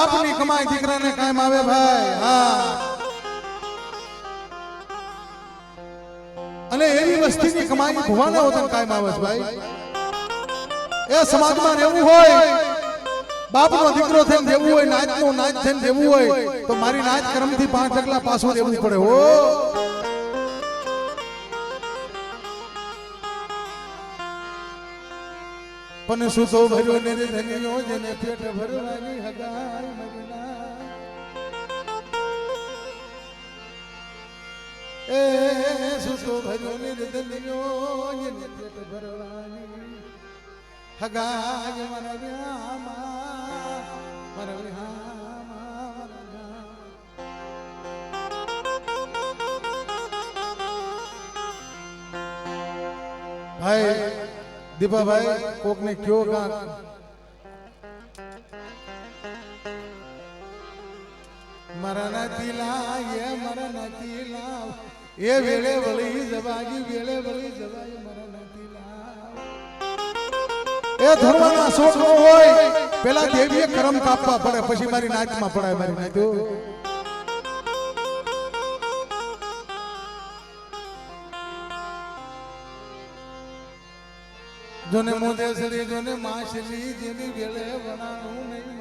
બાપની કમાઈ દીકરાને કાયમ આવે ભાઈ. હા, અને એવી વસ્તીની કમાઈ ભુવાને હોતને કાયમ આવે છે ભાઈ. એ સમાજમાં રહેવું હોય, બાપનો દીકરો થઈને રહેવું હોય, નાચનો નાચ થઈને રહેવું હોય તો મારી નાચ કર્મથી 5 ડગલા પાછું રહેવું પડે. હો, પણ શું તો ભર્યો ને રે ધનિયો જેને પેટ ભરવાની હગાઈ મગના. એ શું તો ભર્યો ને રે ધનિયો જેને પેટ ભરવાની હગાઈ મારા વ્યામા મારા વ્યામા. ભાઈ દીપાભાઈ કોકને કયો કાંક મારા નાતી લાવ એ વેળે વળી જવાજી વેળે વળી જવાય મારા નાતી લાવ. એ ધર્મના છોકરો હોય પેલા દેવીએ કરમ કાપવા પડે પછી મારી નાચમાં પડાય. મારી નાત્યો જોને મોદે સડી જોને માછલી જેની વેળે વણાનું નહીં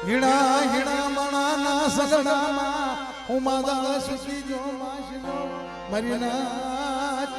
હીણા હીણા મણાના સગડામાં હું માદા સુખી જો માછલો મારી નાચ.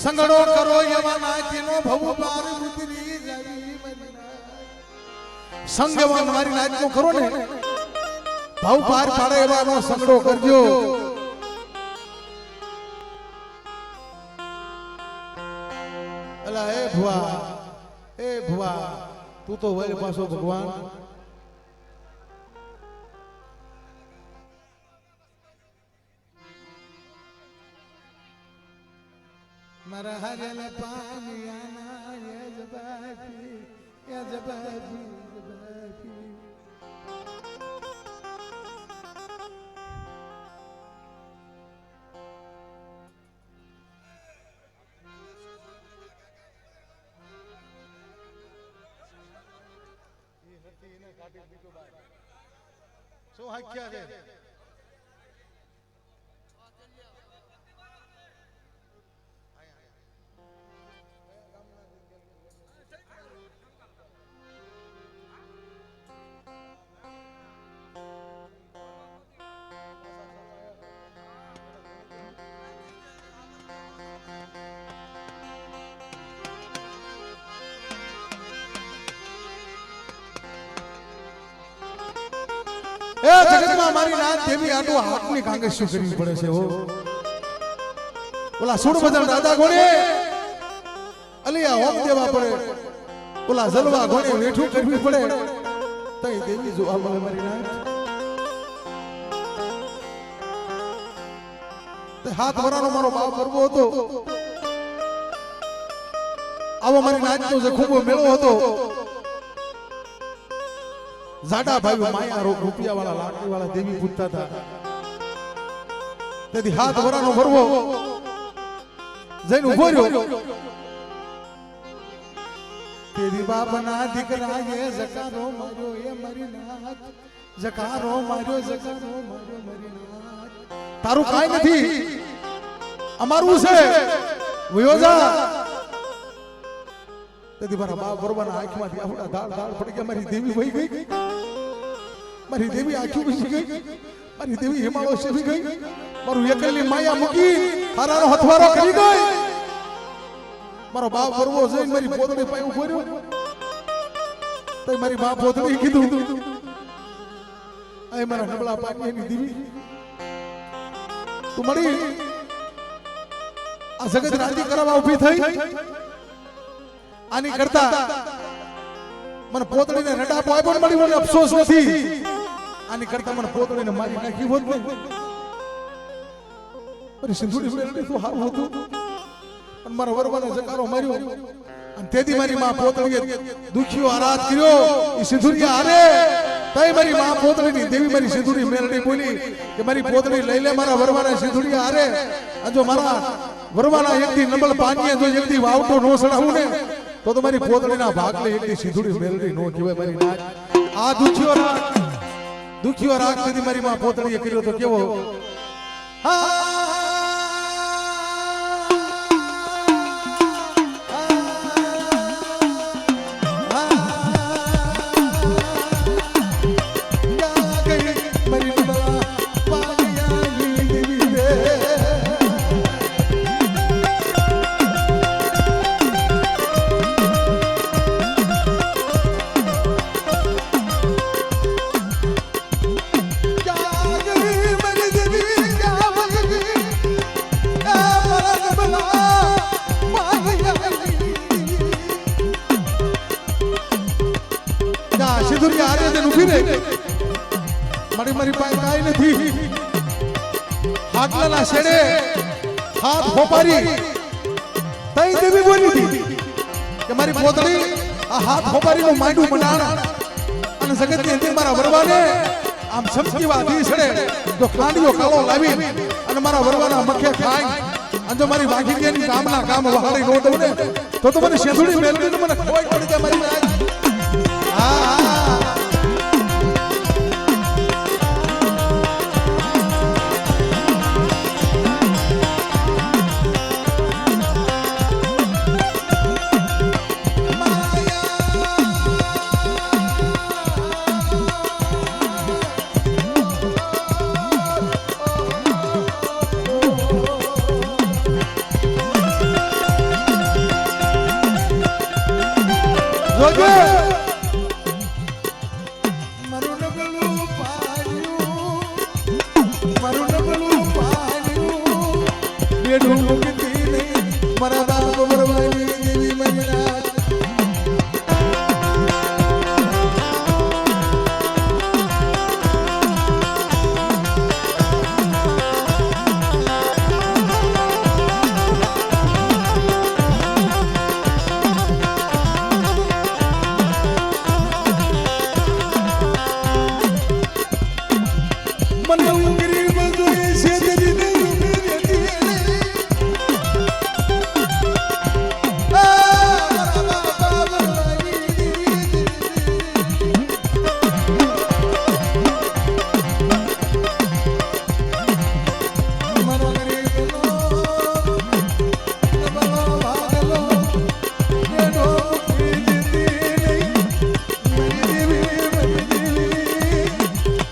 સંગડો કરો એવા નાચીનો ભવ પાર ઉતરી જાવી મારી નાચ. સંગ એવા મારી નાચનો કરો ને ભાવ પાર પાડે એવાનો સંગડો કરજો. અલા એ ભુવા તું તો વૈર પાછો ભગવાન. મારા હરેલ પાનિયાના યે જબાફી યે જબાફી જબાફી. શું હાક્યા છે? એ જગતમાં મારી નાથ દેવી આટલું હાથની કાંગે શું કરવી પડે છે. હો, ઓલા સુડ બદલ દાદા ગોણે અલિયા હોમ દેવા પડે, ઓલા જલવા ગોણે વેઠું કરવી પડે તઈ દેવી જોવા મળે મારી નાથ. તે હાથ વરાનો મારો બાપ કરવો હતો, આવો મારી નાથનો જે ખૂબ મેળો હતો. જાડા ભાઈ માયા રૂપિયા વાળા લાકડી વાળા દેવી પૂજતા હતા. તેથી હાથ વરાનો ભરવો જઈને ઉભો રહ્યો. તેરી બાપના દીકરા એ જકારો માર્યો એ મારી નાથ, જકારો માર્યો જકારો માર્યો મારી નાથ. તારું કાઈ નથી, અમારું છે વયોજા. તેથી મારા બાપ બરોબરના આંખમાંથી આવડા દાળ દાળ પડી ગયા. મારી દેવી વહી ગઈ, મારી દેવી આંખી બસી ગઈ, મારી દેવી હિમાળો સેવી ગઈ. મારું એકલી માયા મૂકી હારાનો હથવારો કરી ગઈ. મારો બાપ બરોબર જઈને મારી પોતળી પાસે ઉભો રહ્યો. તો મારી બાપ પોતળી કીધું આ મારા નબળા પાણીની દેવી તું મળી આ જગત રાજી કરવા ઊભી થઈ. આની કરતા મને પોતળીને રડાપો આપ્યો ને મળી મને અફસોસ નથી. આની કરતા મને પોતળીને મારી નાખી હોત ને મારી સિંધુડી ઉડેલી તો હારું હતું. પણ મારા વરવાને જકારો માર્યો અને તેથી મારી માં પોતળીએ દુખીઓ આરાધ કર્યો. એ સિંધુડિયા હારે તઈ મારી માં પોતળીની દેવી મારી સિંધુડી મેલડી બોલી કે મારી પોતળી લઈ લે મારા વરવાના સિંધુડી હારે જો મારા વરવાના એકથી નંબલ પાણીએ જો એકથી વાવટો નો સડાવું ને તો મારી પોતળીના ભાગલે એકથી સિંધુડી મેલડી નો કહેવાય મારી નાચ આ દુખ્યો રાગ કદી મારી માં પોતળીએ કર્યો તો કેવો મારી પાસે કાઈ નથી હાકલાના છેડે હાથ ફોપારી તઈ દેવી બોલી હતી કે મારી પોતળી આ હાથ ફોપારીનું માંડું મંડાણ અને જગતની અંદર મારા વરવાને આમ સમજીવા દી છેડે જો ખાંડિયો કાળો લાવી અને મારા વરવાના મખે ખાઈ અને જો મારી વાઘીની કામના કામ વહાડી નો દઉં ને તો મને સેંધુડી મેલડીને મને ખોઈ પડી જાય મારી નાચ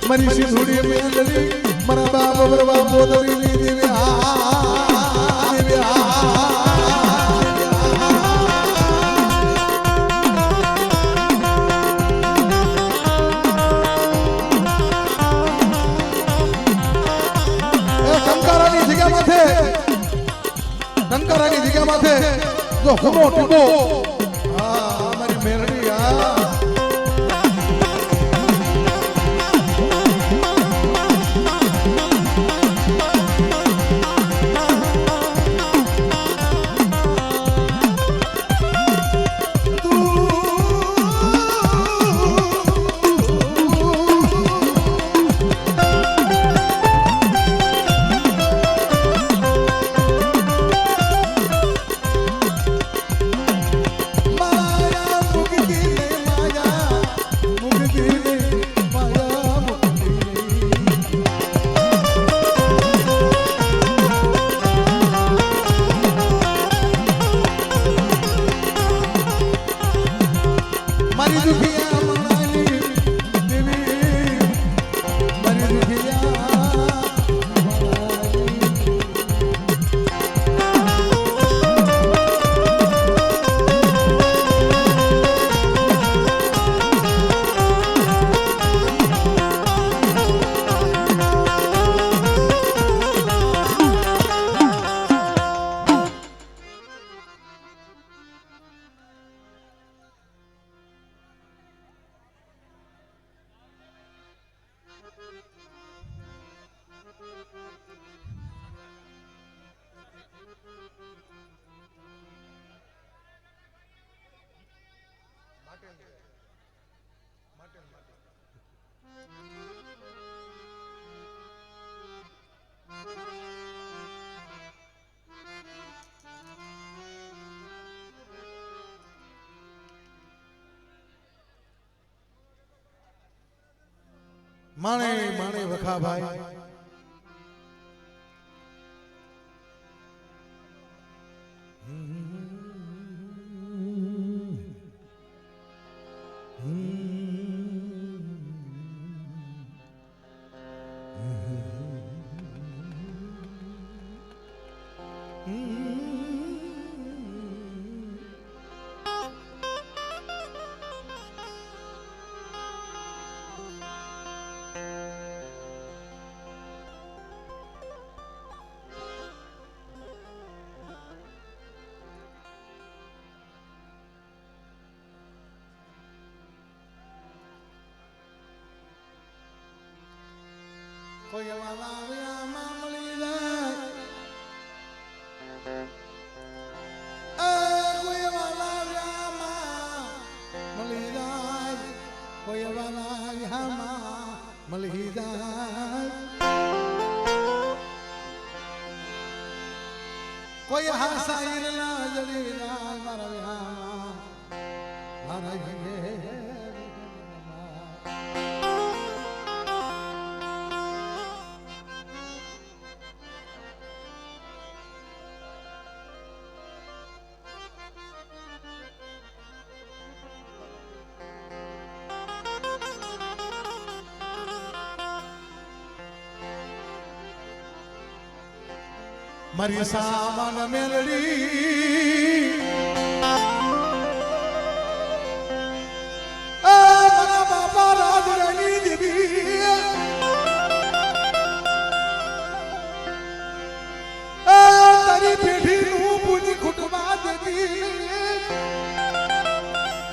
મારી સિંધુડી મેલડી મારા બાપ વરવા પોતળી દેવી કંકારાની જગ્યા માથે જો હુમો ટીપો મારી મેલડી માણે માણે વખા ભાઈ કોઈ વાલા વ્યામાં મળી જાય કોઈ વાલા વ્યામાં મળી જાય કોઈ વાલા વ્યામાં મળી જાય કોઈ હાસાઈર ના જડી જાય મારા વ્યામાં મારા મારી સામાન મેલડી મારા બાપા રાજરાની દેવી તારી પેઢીનું પૂજી ખૂટવા દેવી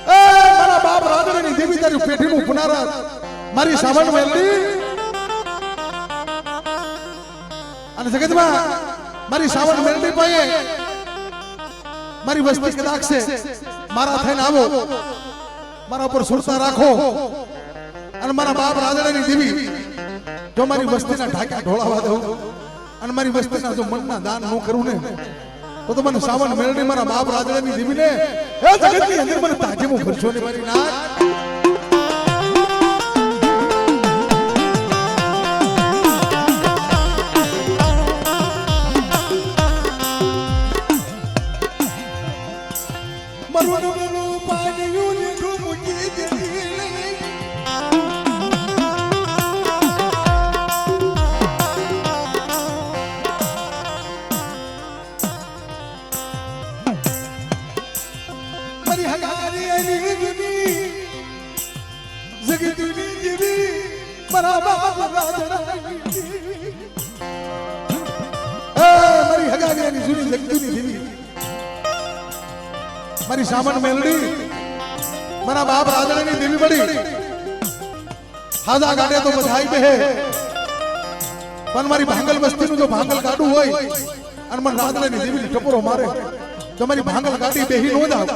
મારા બાપ રાજરાની દેવી તારી પેઢીનું પુનારા મારી સામાન મેલડી અને જગતમાં મારી સાવન મેલડી પાયે મારી વસ્તી કદાચ છે મારા થઈને આવો મારા ઉપર સુરતા રાખો અને મારા બાપ રાજાની દેવી જો મારી વસ્તીના ઢાકા ઢોળાવા દઉં અને મારી વસ્તીના જો મનના દાન ન કરું ને તો મને સાવન મેલડી મારા બાપ રાજાની દેવીને હે જગતની અંદર મને તાજેમો ભરશો ને મારી નાથ મારી સામાન મેલડી મારા બાપ રાજાની દેવી બડી હાજા ગાડે તો બધાઈ બે પણ મારી ભાંગલ વસ્તીનું જો ભાંગલ ગાડું હોય અને મને રાજાની દેવી ટપોરો મારે તો મારી ભાંગલ ગાડી બેહી નો જાવ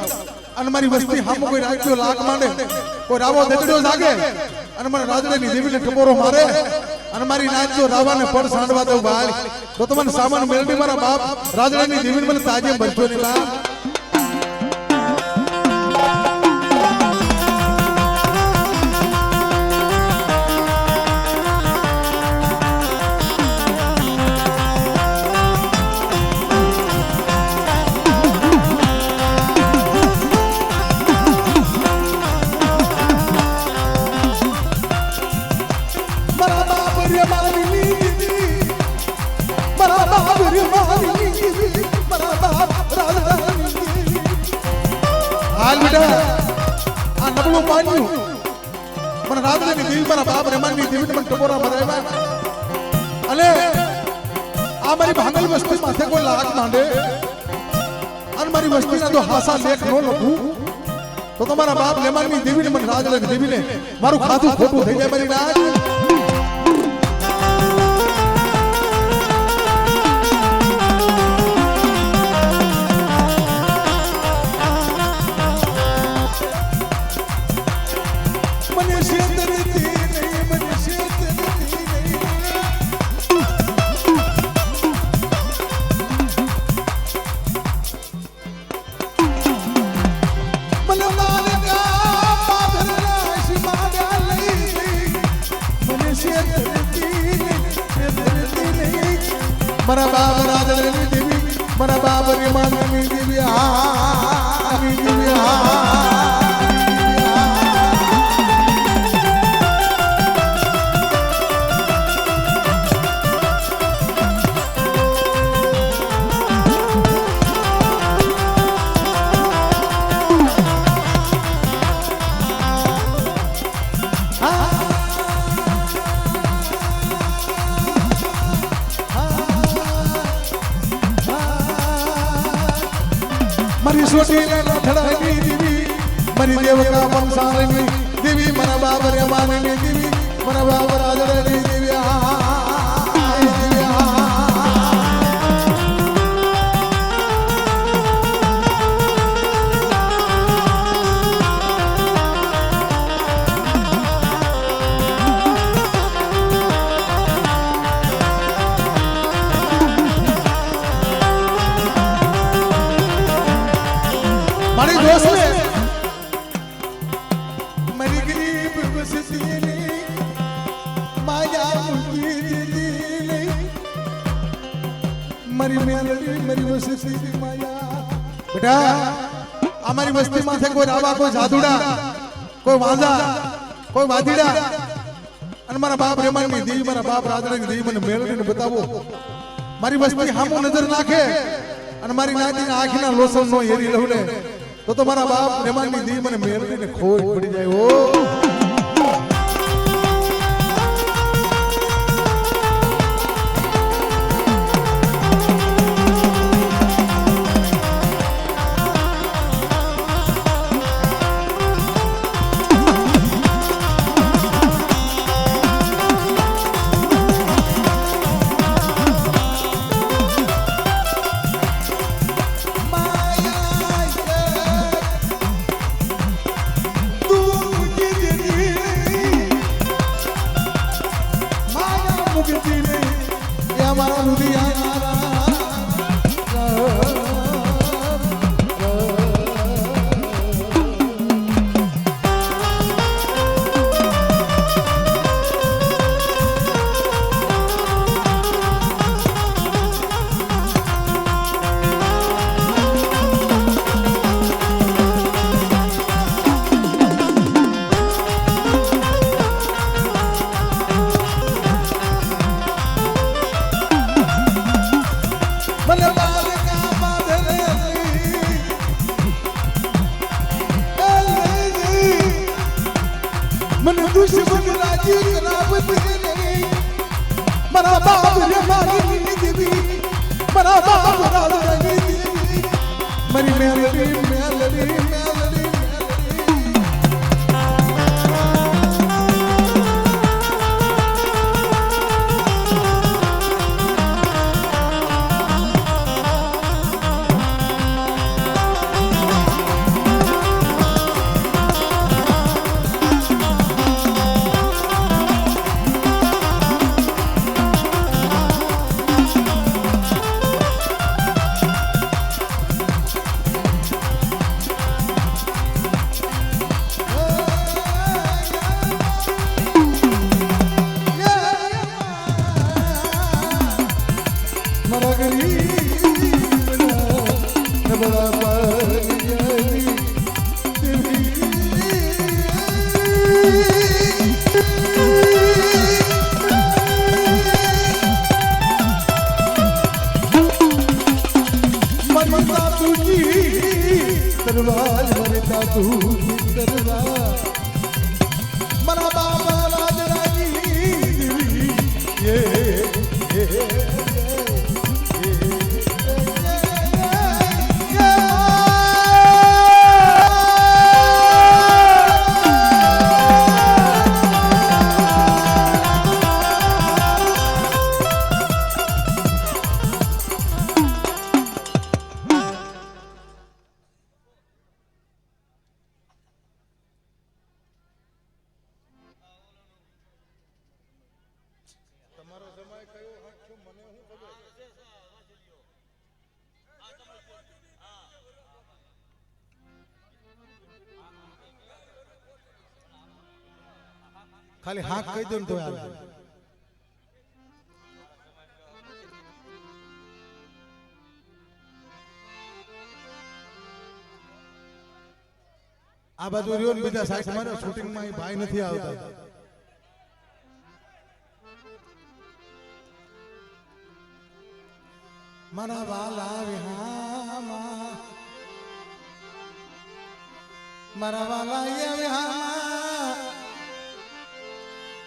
અને મારી વસ્તી હામો કોઈ રાખ્યો લાખ માંડે કોઈ રાવો દેડ્યો જાગે અને મને રાજાની દેવીને ટપોરો મારે અને મારી નાચ જો રાવાને પડ સાંડવા દઉં ભાઈ તો તમને સામાન મેલડી મારા બાપ રાજાની દેવીને મને તાજે ભરતો ને બાપ હાલ બેટા આ નબળું પાડ્યું મને રાજાની દેવી મારા બાપ રેમાની દેવી મને ટપોરા ભરાવ્યા અને આ મારી ભાંગલ વસ્તી માથે કોઈ લાખ માંડે અને મારી વસ્તીના તો હાસા લેખ નો લખું તો તમારા બાપ રેમાની દેવીને મને રાજાની દેવીને મારું ખાધું ખોટું થઈ જાય મારી રાજ મને મારા બાપ રાધણની દેવી મારા બાપ રેમાની દેવી આની દેવી મારી સોટીને નથડાની દેવી મારી દેવકા વંશાની દેવી મારા બાપ રેમાની દેવી મારા બાપ રાધણની દેવી મારી દોસ્ત મારી ગરીબ બસતીની માયા મૂકી દીધી મારી મેલડી મારી બસતી માયા બેટા અમારી વસ્તીમાં છે કોઈ રાવા કોઈ સાધુડા કોઈ વાંઝા કોઈ વાધીડા અને મારા બાપ રેમાની દેવી મારા બાપ રાધણની દેવી મને મેલડીને બતાવો મારી વસ્તી સામુ નજર નાખે અને મારી નાતીના આંખના લોસન નો હેરી લઉં ને તો મારા બાપ રેમાની દેવી મને મેલડીને ખોટ પડી જાય ઓ मन दुश्मन राजी करावत रे मरा बाप रे मारी देवी मरा बाप राधणी देवी मरी मेलडी मेलडी मेलडी दरबार मरता तू दरबार मरा बाबा राजरानी देवी ये ખાલી હાથ કહી દો ને તો આવે આ બાજુ રહ્યો ને બીજા સાઈડ મારે શૂટિંગમાં એ ભાઈ નથી આવતા. મારા વાલા વિહામાં મારા વાલા વિહામાં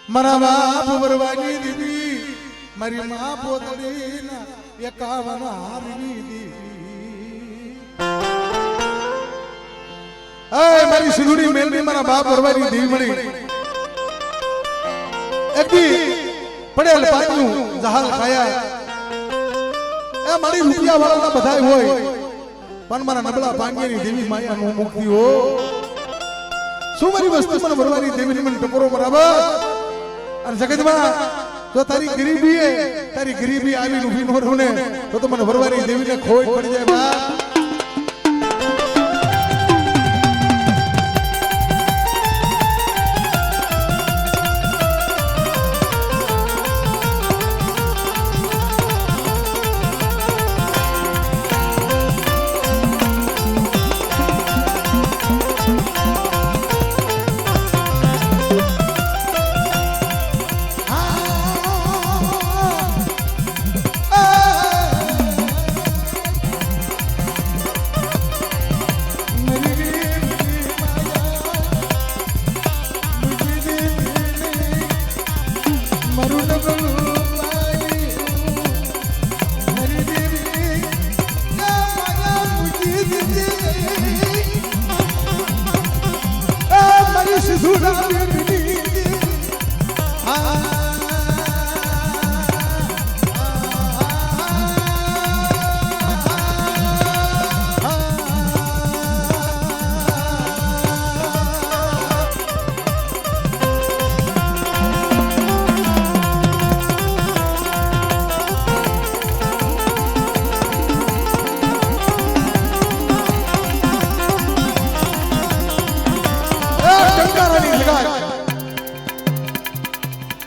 મારા બાપ વરવાની દીદી મારી માં પોતડીના 51 હારની દીદી એ મારી સિંધુડી મેલની મારા બાપ વરવાની દીવી મળી એકદી પડેલ પાણીનું જહાલ ખાયા એ મારી રૂપિયા વાળાના બધાય હોય પણ મારા નબળા ભાગ્યની દેવી માયાનું મુક્તિ હો શું મારી વસ્તુ મને વરવાની દેવીની મને ટકોરો બરાબર અને જગતમાં જો તારી ગરીબી આવી ઊભી ન રહે તો મને વરવાની દેવીને ખોટ પડી જાય બા.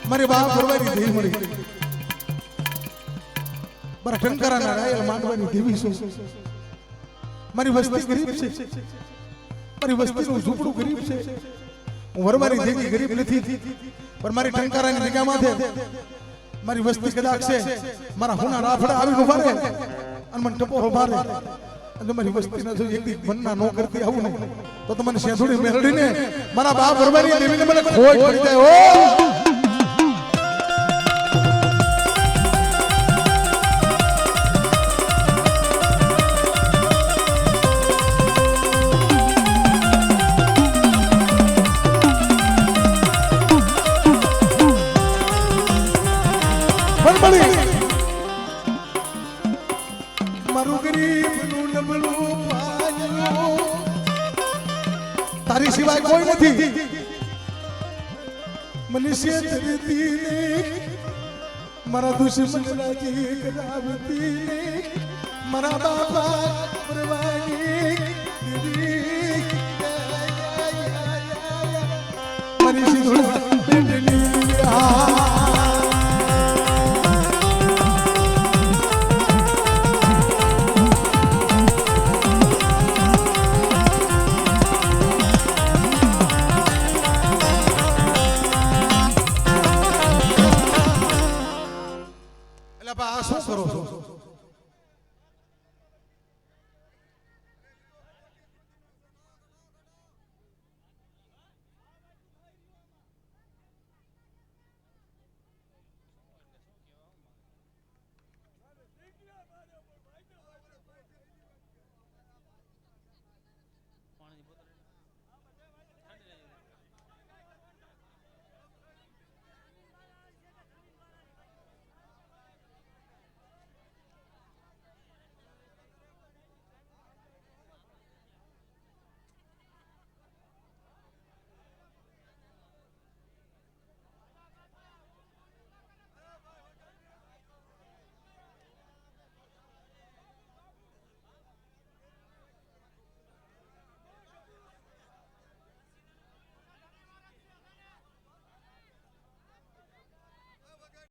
મારી બાપ વરવાની દેવી મળી મારા ટંકારાના રાયલ માંડવાની દેવી શું મારી વસ્તી ગરીબ છે મારી વસ્તીનું ઝૂંપડું ગરીબ છે હું વરવાની દેવી ગરીબ નથી પણ મારી ટંકારાની જગ્યામાં છે મારી વસ્તી કદાચ છે મારા હુના રાફડા આવી ઉભા રહે અને મને ટપોરો મારે અને મારી વસ્તીના જો એકદી મનના નો કરતી આવું ને તો મને સેંધુડી મેળડીને મારા બાપ વરવાની દેવીને મને ખોટ પડી જાય ઓ મારું ગરીબનું નબળું પાયું તારી સિવાય કોઈ નથી મનુષ્ય ધરતી ને મારા દુશ્મન રાજી કરાવતી ને મારા બાપા પરવાની